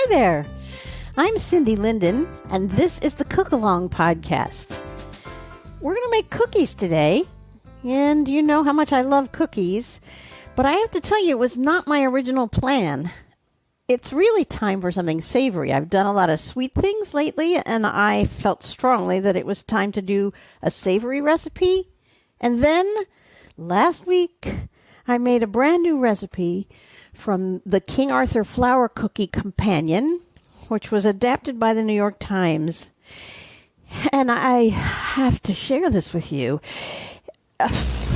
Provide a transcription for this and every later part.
Hi there. I'm Cindy Linden, and this is the Cook Along podcast. We're going to make cookies today, and you know how much I love cookies, but I have to tell you, it was not my original plan. It's really time for something savory. I've done a lot of sweet things lately, and I felt strongly that it was time to do a savory recipe. And then last week, I made a brand new recipe from the King Arthur Flour Cookie Companion, which was adapted by the New York Times. And I have to share this with you.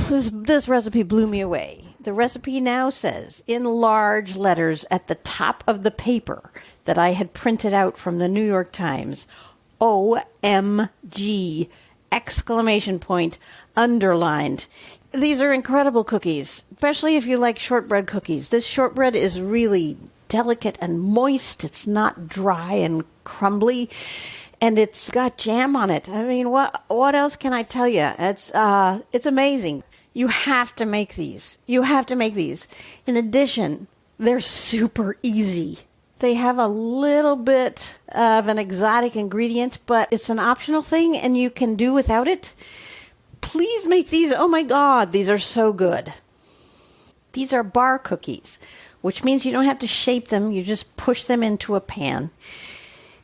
This recipe blew me away. The recipe now says, in large letters at the top of the paper that I had printed out from the New York Times, OMG, exclamation point, underlined. These are incredible cookies, especially if you like shortbread cookies. This shortbread is really delicate and moist. It's not dry and crumbly, and it's got jam on it. I mean, what else can I tell you? It's amazing. You have to make these. You have to make these. In addition, they're super easy. They have a little bit of an exotic ingredient, but it's an optional thing, and you can do without it. Please make these. Oh my God, these are so good. These are bar cookies, which means you don't have to shape them. You just push them into a pan.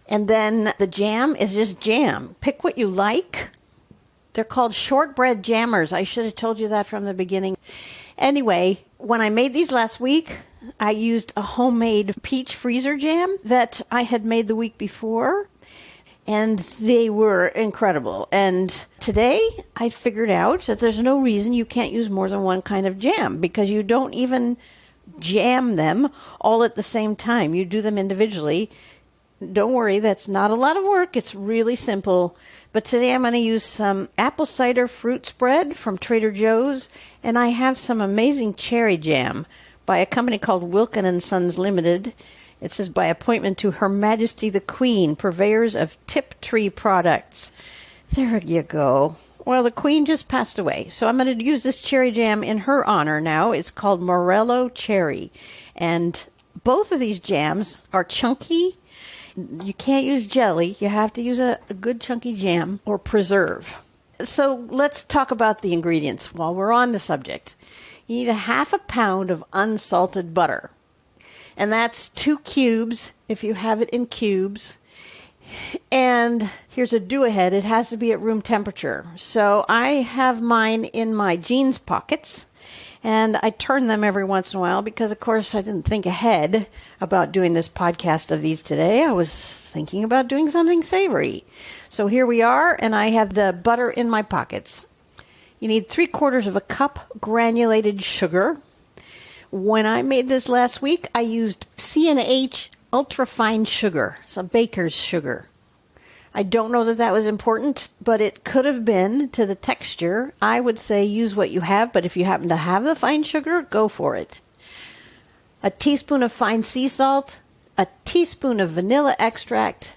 And then the jam is just jam. Pick what you like. They're called shortbread jammers. I should have told you that from the beginning. Anyway, when I made these last week, I used a homemade peach freezer jam that I had made the week before. And they were incredible. And today I figured out that there's no reason you can't use more than one kind of jam because you don't even jam them all at the same time. You do them individually. Don't worry, that's not a lot of work. It's really simple. But today I'm going to use some apple cider fruit spread from Trader Joe's. And I have some amazing cherry jam by a company called Wilkin & Sons Limited. It says, by appointment to Her Majesty the Queen, purveyors of Tiptree products. There you go. Well, the Queen just passed away, so I'm going to use this cherry jam in her honor now. It's called Morello Cherry. And both of these jams are chunky. You can't use jelly. You have to use a good chunky jam or preserve. So let's talk about the ingredients while we're on the subject. You need a half a pound of unsalted butter. And that's 2 cubes if you have it in cubes. And here's a do-ahead. It has to be at room temperature. So I have mine in my jeans pockets. And I turn them every once in a while because, of course, I didn't think ahead about doing this podcast of these today. I was thinking about doing something savory. So here we are, and I have the butter in my pockets. You need 3/4 of a cup granulated sugar. When I made this last week, I used C&H ultra-fine sugar, some baker's sugar. I don't know that that was important, but it could have been to the texture. I would say use what you have, but if you happen to have the fine sugar, go for it. A teaspoon of fine sea salt, a teaspoon of vanilla extract.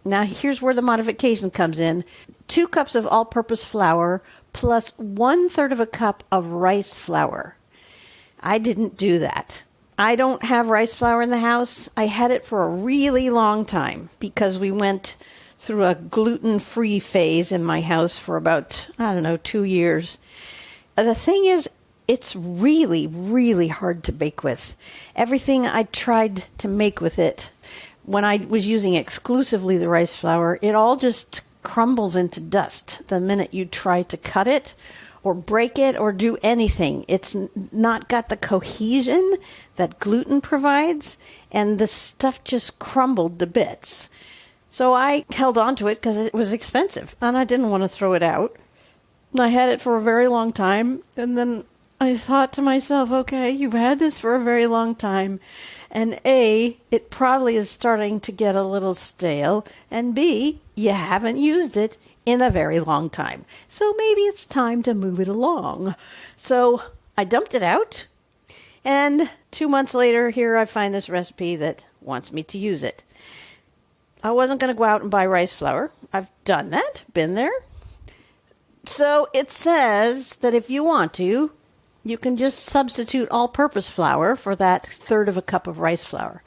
Now here's where the modification comes in. 2 cups of all-purpose flour plus 1/3 of a cup of rice flour. I didn't do that. I don't have rice flour in the house. I had it for a really long time because we went through a gluten-free phase in my house for about, 2 years. The thing is, it's really, really hard to bake with. Everything I tried to make with it, when I was using exclusively the rice flour, it all just crumbles into dust the minute you try to cut it or break it or do anything. It's not got the cohesion that gluten provides, and the stuff just crumbled to bits. So I held on to it because it was expensive, and I didn't want to throw it out. I had it for a very long time, and then I thought to myself, okay, you've had this for a very long time, and A, it probably is starting to get a little stale, and B, you haven't used it in a very long time. So maybe it's time to move it along. So I dumped it out, and 2 months later, here I find this recipe that wants me to use it. I wasn't going to go out and buy rice flour. I've done that, been there. So it says that if you want to, you can just substitute all-purpose flour for that 1/3 of a cup of rice flour.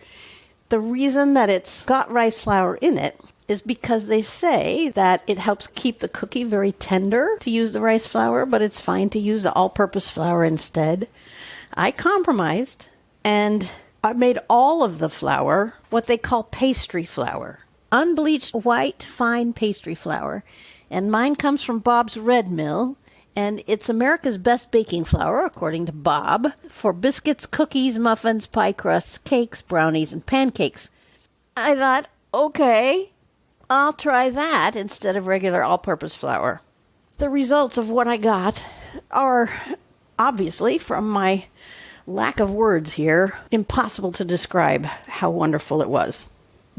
The reason that it's got rice flour in it is because they say that it helps keep the cookie very tender to use the rice flour, but it's fine to use the all-purpose flour instead. I compromised, and I made all of the flour what they call pastry flour. Unbleached white fine pastry flour. And mine comes from Bob's Red Mill, and it's America's best baking flour, according to Bob, for biscuits, cookies, muffins, pie crusts, cakes, brownies, and pancakes. I thought, okay, I'll try that instead of regular all-purpose flour. The results of what I got are, obviously, from my lack of words here, impossible to describe how wonderful it was.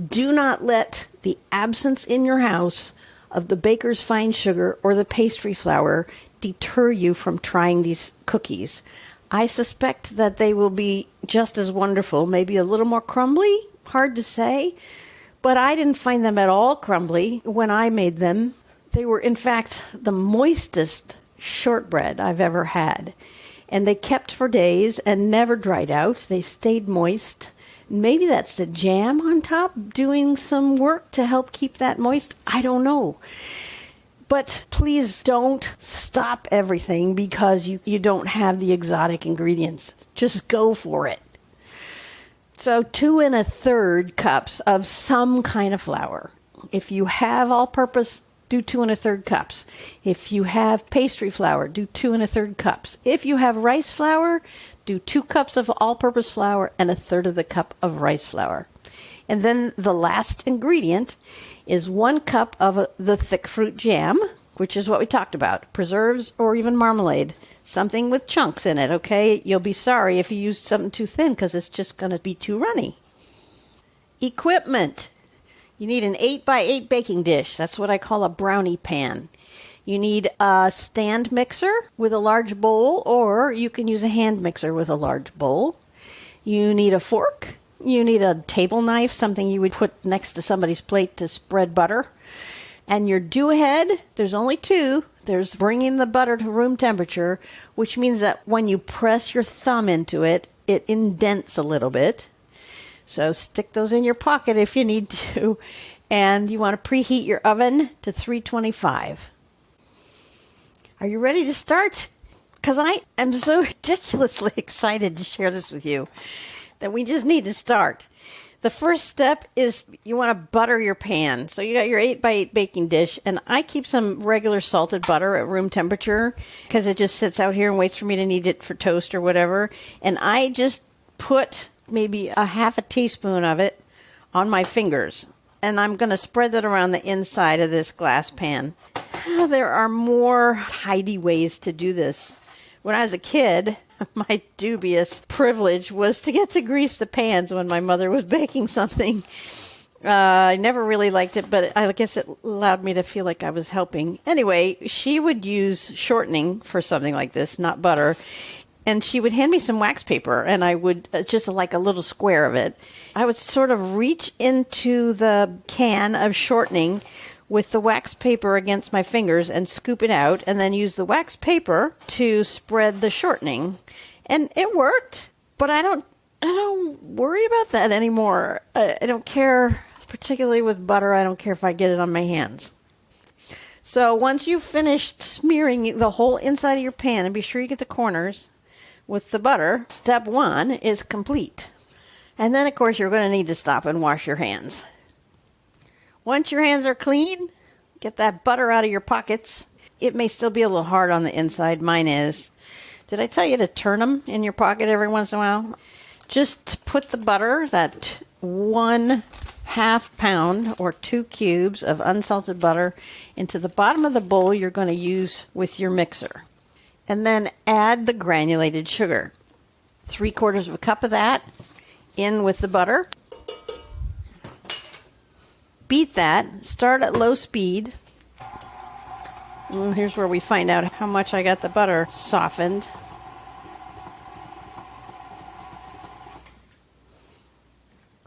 Do not let the absence in your house of the baker's fine sugar or the pastry flour deter you from trying these cookies. I suspect that they will be just as wonderful, maybe a little more crumbly, hard to say, but I didn't find them at all crumbly when I made them. They were, in fact, the moistest shortbread I've ever had. And they kept for days and never dried out. They stayed moist. Maybe that's the jam on top doing some work to help keep that moist. I don't know. But please don't stop everything because you don't have the exotic ingredients. Just go for it. So 2 1/3 cups of some kind of flour. If you have all-purpose, do 2 1/3 cups. If you have pastry flour, do 2 1/3 cups. If you have rice flour, do 2 cups of all-purpose flour and 1/3 of the cup of rice flour. And then the last ingredient is 1 cup of the thick fruit jam, which is what we talked about, preserves or even marmalade. Something with chunks in it, okay? You'll be sorry if you used something too thin because it's just going to be too runny. Equipment. You need an 8x8 baking dish. That's what I call a brownie pan. You need a stand mixer with a large bowl, or you can use a hand mixer with a large bowl. You need a fork. You need a table knife, something you would put next to somebody's plate to spread butter. And your do ahead, there's only 2. There's bringing the butter to room temperature, which means that when you press your thumb into it, it indents a little bit. So stick those in your pocket if you need to. And you want to preheat your oven to 325. Are you ready to start? Because I am so ridiculously excited to share this with you that we just need to start. The first step is you want to butter your pan. So you got your 8x8 baking dish, and I keep some regular salted butter at room temperature because it just sits out here and waits for me to knead it for toast or whatever. And I just put maybe a half a teaspoon of it on my fingers, and I'm going to spread that around the inside of this glass pan. There are more tidy ways to do this. When I was a kid, my dubious privilege was to get to grease the pans when my mother was baking something. I never really liked it, but I guess it allowed me to feel like I was helping. Anyway, she would use shortening for something like this, not butter. And she would hand me some wax paper, and I would, just like a little square of it, I would sort of reach into the can of shortening with the wax paper against my fingers and scoop it out, and then use the wax paper to spread the shortening. And it worked, but I don't worry about that anymore. I don't care, particularly with butter. I don't care if I get it on my hands. So once you've finished smearing the whole inside of your pan, and be sure you get the corners with the butter, step 1 is complete. And then, of course, you're going to need to stop and wash your hands. Once your hands are clean, get that butter out of your pockets. It may still be a little hard on the inside. Mine is. Did I tell you to turn them in your pocket every once in a while? Just put the butter, that 1/2 pound or 2 cubes of unsalted butter, into the bottom of the bowl you're going to use with your mixer. And then add the granulated sugar. 3/4 cup of that in with the butter. Beat that. Start at low speed. And here's where we find out how much I got the butter softened.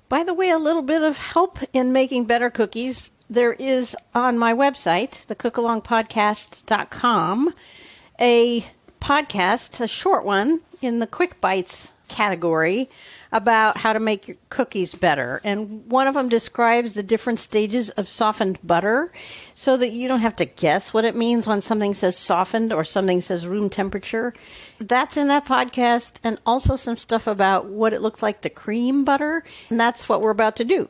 By the way, a little bit of help in making better cookies. There is on my website, thecookalongpodcast.com, a podcast, a short one, in the Quick Bites category about how to make your cookies better. And one of them describes the different stages of softened butter so that you don't have to guess what it means when something says softened or something says room temperature. That's in that podcast, and also some stuff about what it looks like to cream butter. And that's what we're about to do.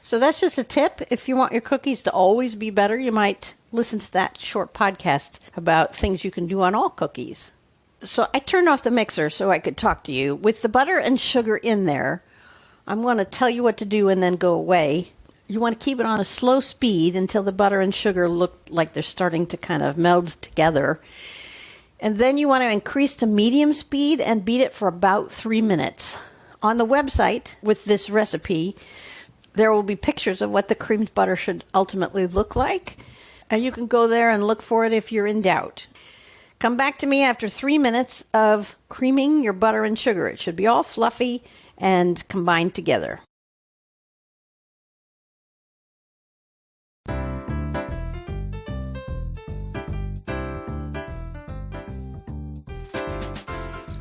So that's just a tip. If you want your cookies to always be better, you might listen to that short podcast about things you can do on all cookies. So I turned off the mixer so I could talk to you. With the butter and sugar in there, I'm going to tell you what to do and then go away. You want to keep it on a slow speed until the butter and sugar look like they're starting to kind of meld together. And then you want to increase to medium speed and beat it for about 3 minutes. On the website with this recipe, there will be pictures of what the creamed butter should ultimately look like. And you can go there and look for it if you're in doubt. Come back to me after 3 minutes of creaming your butter and sugar. It should be all fluffy and combined together.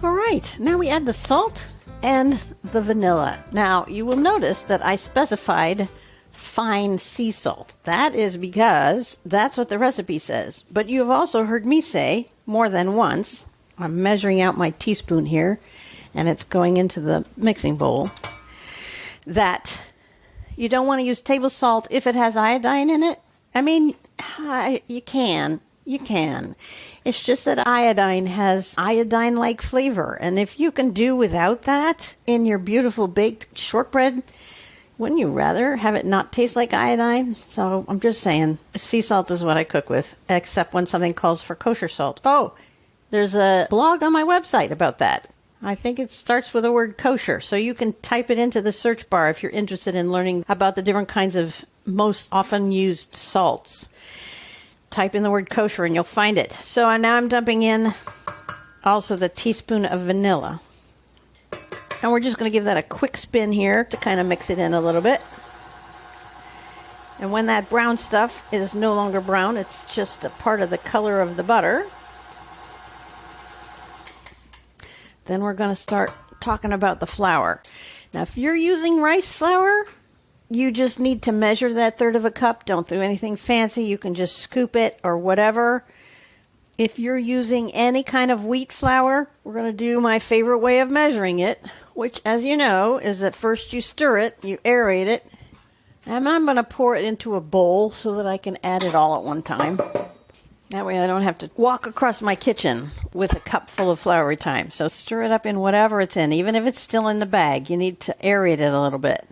All right, now we add the salt and the vanilla. Now, you will notice that I specified fine sea salt. That is because that's what the recipe says. But you have also heard me say more than once, I'm measuring out my teaspoon here, and it's going into the mixing bowl, that you don't want to use table salt if it has iodine in it. I mean, you can. It's just that iodine has iodine-like flavor. And if you can do without that in your beautiful baked shortbread, wouldn't you rather have it not taste like iodine? So I'm just saying, sea salt is what I cook with, except when something calls for kosher salt. Oh, there's a blog on my website about that. I think it starts with the word kosher, so you can type it into the search bar if you're interested in learning about the different kinds of most often used salts. Type in the word kosher and you'll find it. So now I'm dumping in also the teaspoon of vanilla. And we're just going to give that a quick spin here to kind of mix it in a little bit. And when that brown stuff is no longer brown, it's just a part of the color of the butter, then we're going to start talking about the flour. Now, if you're using rice flour, you just need to measure that 1/3 of a cup. Don't do anything fancy. You can just scoop it or whatever. If you're using any kind of wheat flour, we're going to do my favorite way of measuring it, which, as you know, is that first you stir it, you aerate it, and I'm going to pour it into a bowl so that I can add it all at one time. That way I don't have to walk across my kitchen with a cup full of flour every time. So stir it up in whatever it's in. Even if it's still in the bag, you need to aerate it a little bit.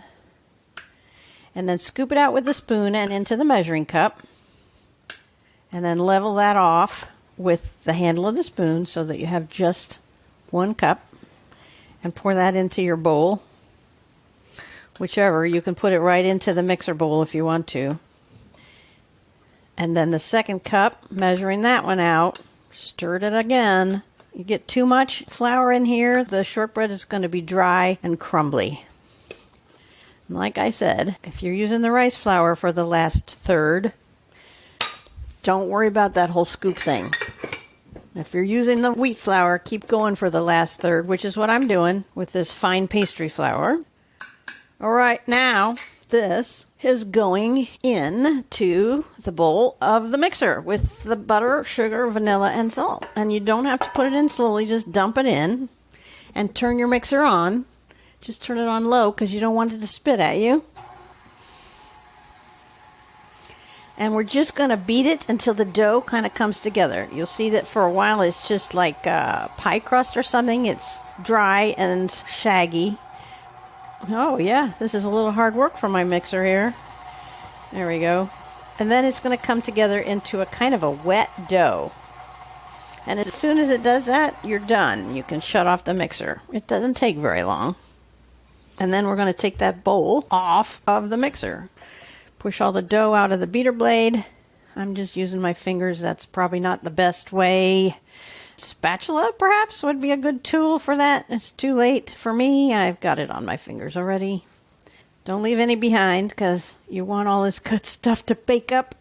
And then scoop it out with the spoon and into the measuring cup. And then level that off with the handle of the spoon so that you have just 1 cup. And pour that into your bowl. Whichever, you can put it right into the mixer bowl if you want to. And then the 2nd cup, measuring that one out, stir it again. You get too much flour in here, the shortbread is going to be dry and crumbly. And like I said, if you're using the rice flour for the last 1/3, don't worry about that whole scoop thing. If you're using the wheat flour, keep going for the last 1/3, which is what I'm doing with this fine pastry flour. All right, now this is going into the bowl of the mixer with the butter, sugar, vanilla, and salt. And you don't have to put it in slowly, just dump it in and turn your mixer on. Just turn it on low because you don't want it to spit at you. And we're just going to beat it until the dough kind of comes together. You'll see that for a while it's just like pie crust or something. It's dry and shaggy. Oh yeah, this is a little hard work for my mixer here. There we go. And then it's going to come together into a kind of a wet dough. And as soon as it does that, you're done. You can shut off the mixer. It doesn't take very long. And then we're going to take that bowl off of the mixer. Push all the dough out of the beater blade. I'm just using my fingers. That's probably not the best way. Spatula, perhaps, would be a good tool for that. It's too late for me. I've got it on my fingers already. Don't leave any behind because you want all this good stuff to bake up.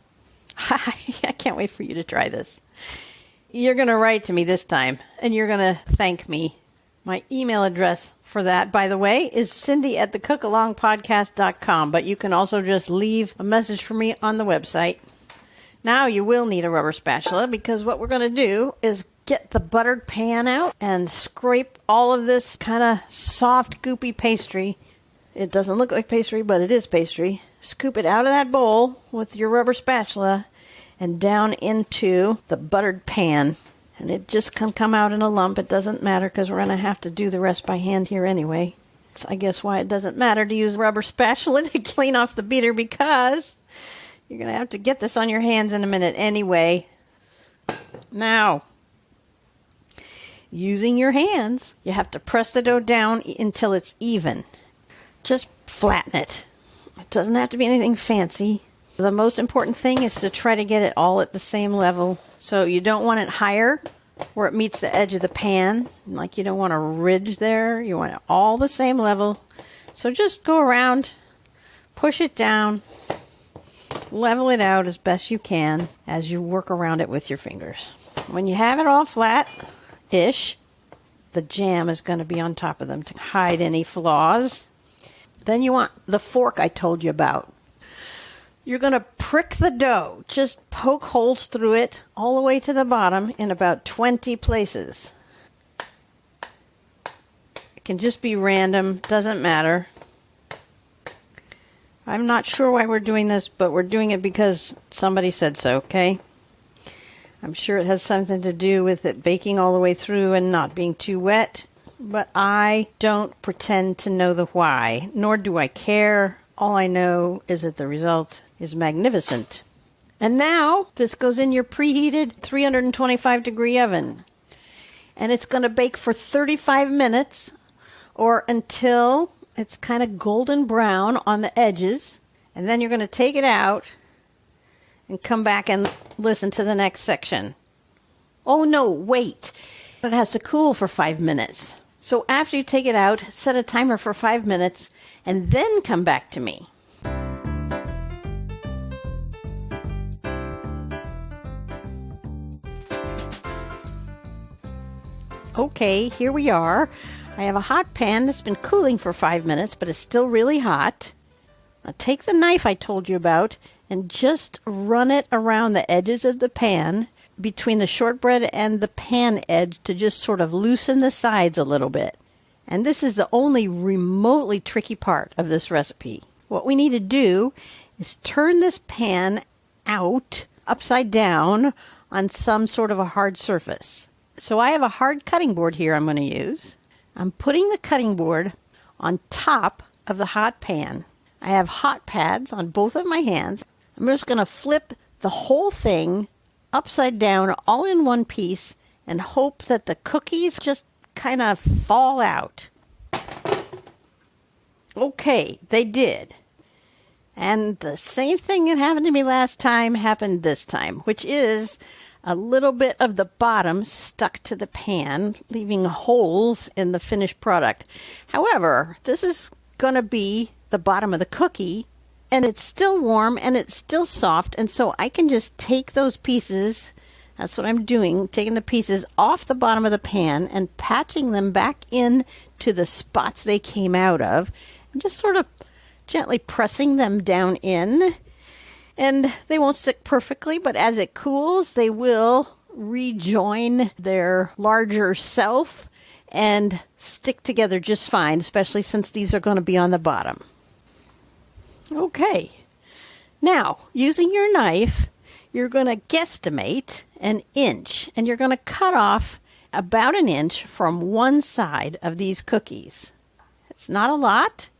I can't wait for you to try this. You're going to write to me this time, and you're going to thank me My email address for that, by the way, is cindy@thecookalongpodcast.com, but you can also just leave a message for me on the website. Now you will need a rubber spatula because what we're going to do is get the buttered pan out and scrape all of this kind of soft, goopy pastry. It doesn't look like pastry, but it is pastry. Scoop it out of that bowl with your rubber spatula and down into the buttered pan. And it just can come out in a lump. It doesn't matter because we're going to have to do the rest by hand here anyway. That's, I guess, why it doesn't matter to use a rubber spatula to clean off the beater, because you're going to have to get this on your hands in a minute anyway. Now, using your hands, you have to press the dough down until it's even. Just flatten it. It doesn't have to be anything fancy. The most important thing is to try to get it all at the same level. So you don't want it higher where it meets the edge of the pan. Like you don't want a ridge there. You want it all the same level. So just go around, push it down, level it out as best you can as you work around it with your fingers. When you have it all flat-ish, the jam is going to be on top of them to hide any flaws. Then you want the fork I told you about. You're going to prick the dough. Just poke holes through it all the way to the bottom in about 20 places. It can just be random. Doesn't matter. I'm not sure why we're doing this, but we're doing it because somebody said so, okay? I'm sure it has something to do with it baking all the way through and not being too wet, but I don't pretend to know the why, nor do I care. All I know is that the result is magnificent. And now this goes in your preheated 325-degree oven. And it's going to bake for 35 minutes or until it's kind of golden brown on the edges. And then you're going to take it out and come back and listen to the next section. Oh no, wait. It has to cool for 5 minutes. So after you take it out, set a timer for 5 minutes and then come back to me. Okay, here we are. I have a hot pan that's been cooling for 5 minutes, but it's still really hot. Now take the knife I told you about and just run it around the edges of the pan between the shortbread and the pan edge to just sort of loosen the sides a little bit. And this is the only remotely tricky part of this recipe. What we need to do is turn this pan out upside down on some sort of a hard surface. So I have a hard cutting board here I'm going to use. I'm putting the cutting board on top of the hot pan. I have hot pads on both of my hands. I'm just going to flip the whole thing upside down all in one piece and hope that the cookies just kind of fall out. Okay, they did. And the same thing that happened to me last time happened this time, which is a little bit of the bottom stuck to the pan, leaving holes in the finished product. However, this is going to be the bottom of the cookie, and it's still warm and it's still soft, and so I can just take those pieces. That's what I'm doing, taking the pieces off the bottom of the pan and patching them back in to the spots they came out of, and just sort of gently pressing them down in. And they won't stick perfectly, but as it cools, they will rejoin their larger self and stick together just fine, especially since these are going to be on the bottom. Okay. Now, using your knife, you're going to guesstimate an inch, and you're going to cut off about an inch from one side of these cookies. It's not a lot.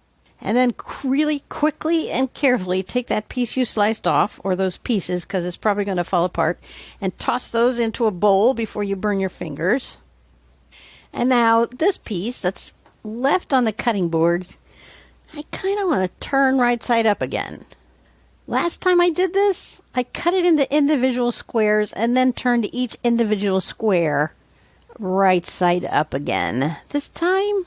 And then really quickly and carefully take that piece you sliced off, or those pieces, because it's probably going to fall apart, and toss those into a bowl before you burn your fingers. And now this piece that's left on the cutting board, I kind of want to turn right side up again. Last time I did this, I cut it into individual squares and then turned each individual square right side up again. This time,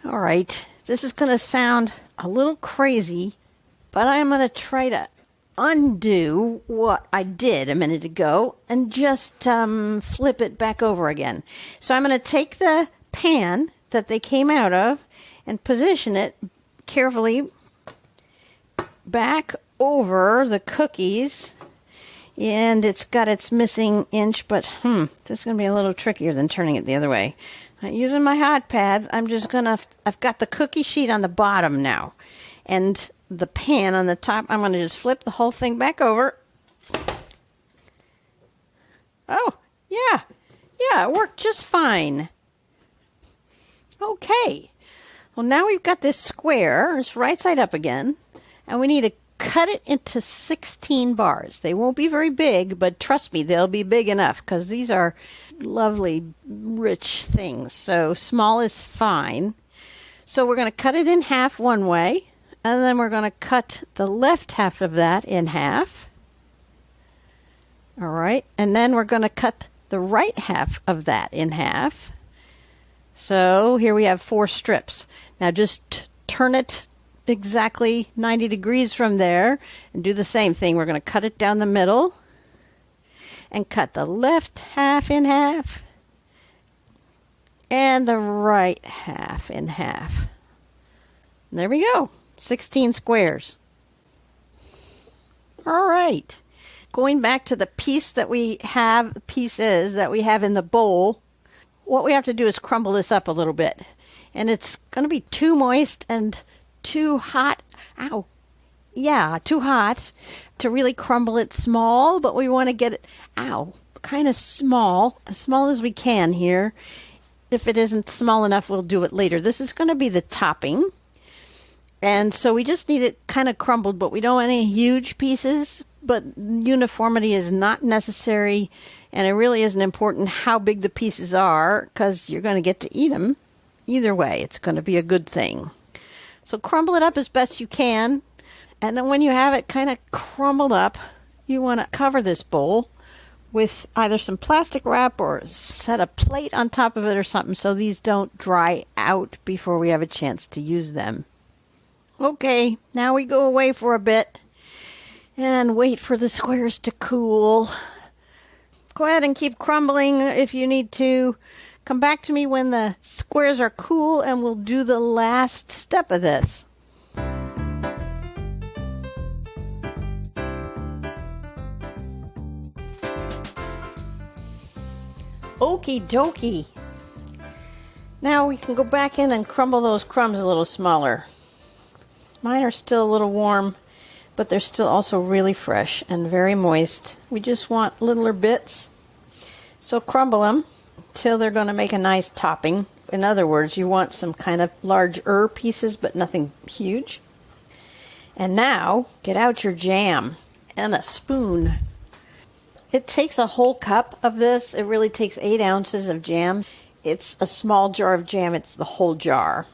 all right. This is going to sound a little crazy, but I'm going to try to undo what I did a minute ago and just flip it back over again. So I'm going to take the pan that they came out of and position it carefully back over the cookies. And it's got its missing inch, but this is going to be a little trickier than turning it the other way. Not using my hot pads, I've got the cookie sheet on the bottom now. And the pan on the top, I'm going to just flip the whole thing back over. Oh, yeah, it worked just fine. Okay, well now we've got this square, it's right side up again, and we need to cut it into 16 bars. They won't be very big, but trust me, they'll be big enough because these are lovely, rich things. So small is fine. So we're going to cut it in half one way, and then we're going to cut the left half of that in half. All right, and then we're going to cut the right half of that in half. So here we have 4 strips. Now just turn it exactly 90 degrees from there and do the same thing. We're going to cut it down the middle and cut the left half in half and the right half in half. And there we go. 16 squares. All right. Going back to the pieces that we have in the bowl, what we have to do is crumble this up a little bit. And it's going to be too moist and too hot. Ow. Yeah, too hot to really crumble it small, but we want to get it, kind of small, as small as we can here. If it isn't small enough, we'll do it later. This is going to be the topping. And so we just need it kind of crumbled, but we don't want any huge pieces. But uniformity is not necessary, and it really isn't important how big the pieces are because you're going to get to eat them. Either way, it's going to be a good thing. So crumble it up as best you can, and then when you have it kind of crumbled up, you want to cover this bowl with either some plastic wrap or set a plate on top of it or something so these don't dry out before we have a chance to use them. Okay, now we go away for a bit and wait for the squares to cool. Go ahead and keep crumbling if you need to. Come back to me when the squares are cool and we'll do the last step of this. Okie dokie. Now we can go back in and crumble those crumbs a little smaller. Mine are still a little warm, but they're still also really fresh and very moist. We just want littler bits. So crumble them till they're going to make a nice topping. In other words, you want some kind of larger pieces, but nothing huge. And now, get out your jam and a spoon. It takes a whole cup of this. It really takes 8 ounces of jam. It's a small jar of jam. It's the whole jar.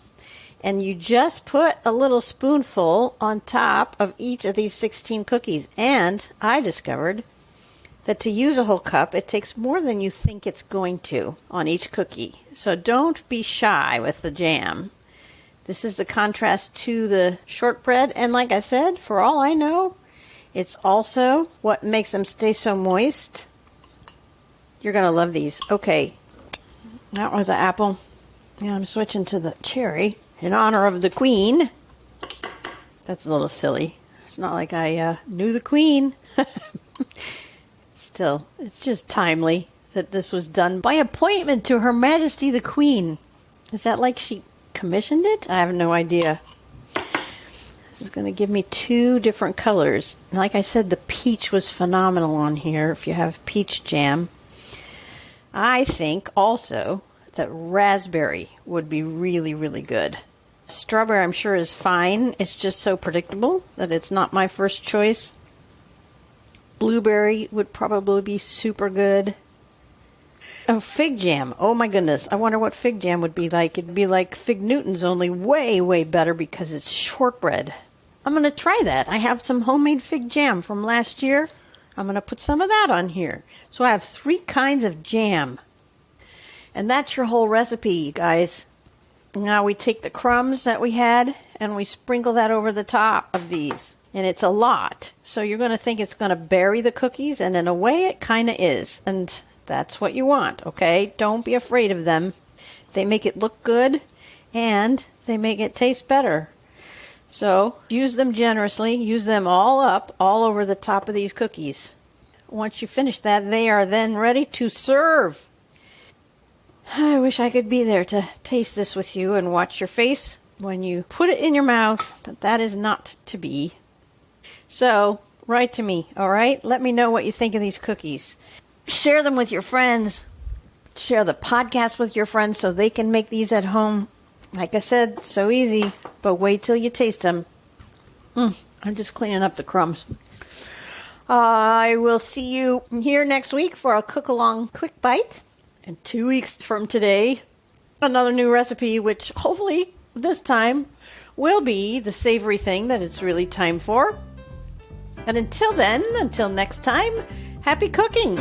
And you just put a little spoonful on top of each of these 16 cookies. And I discovered that to use a whole cup, it takes more than you think it's going to on each cookie. So don't be shy with the jam. This is the contrast to the shortbread. And like I said, for all I know, it's also what makes them stay so moist. You're going to love these. Okay, that was an apple. Now I'm switching to the cherry in honor of the queen. That's a little silly. It's not like I knew the queen. Still, it's just timely that this was done by appointment to Her Majesty the Queen. Is that like she commissioned it? I have no idea. This is going to give me 2 different colors. Like I said, the peach was phenomenal on here if you have peach jam. I think also that raspberry would be really, really good. Strawberry, I'm sure, is fine. It's just so predictable that it's not my first choice. Blueberry would probably be super good. Oh, fig jam. Oh my goodness. I wonder what fig jam would be like. It'd be like Fig Newton's, only way, way better because it's shortbread. I'm going to try that. I have some homemade fig jam from last year. I'm going to put some of that on here. So I have 3 kinds of jam. And that's your whole recipe, guys. Now we take the crumbs that we had and we sprinkle that over the top of these. And it's a lot. So you're going to think it's going to bury the cookies, and in a way it kind of is. And that's what you want, okay? Don't be afraid of them. They make it look good, and they make it taste better. So use them generously. Use them all up, all over the top of these cookies. Once you finish that, they are then ready to serve. I wish I could be there to taste this with you and watch your face when you put it in your mouth, but that is not to be. So write to me, all right? Let me know what you think of these cookies. Share them with your friends. Share the podcast with your friends so they can make these at home. Like I said, so easy, but wait till you taste them. I'm just cleaning up the crumbs. I will see you here next week for a cook-along quick bite. And 2 weeks from today, another new recipe, which hopefully this time will be the savory thing that it's really time for. And until then, until next time, happy cooking!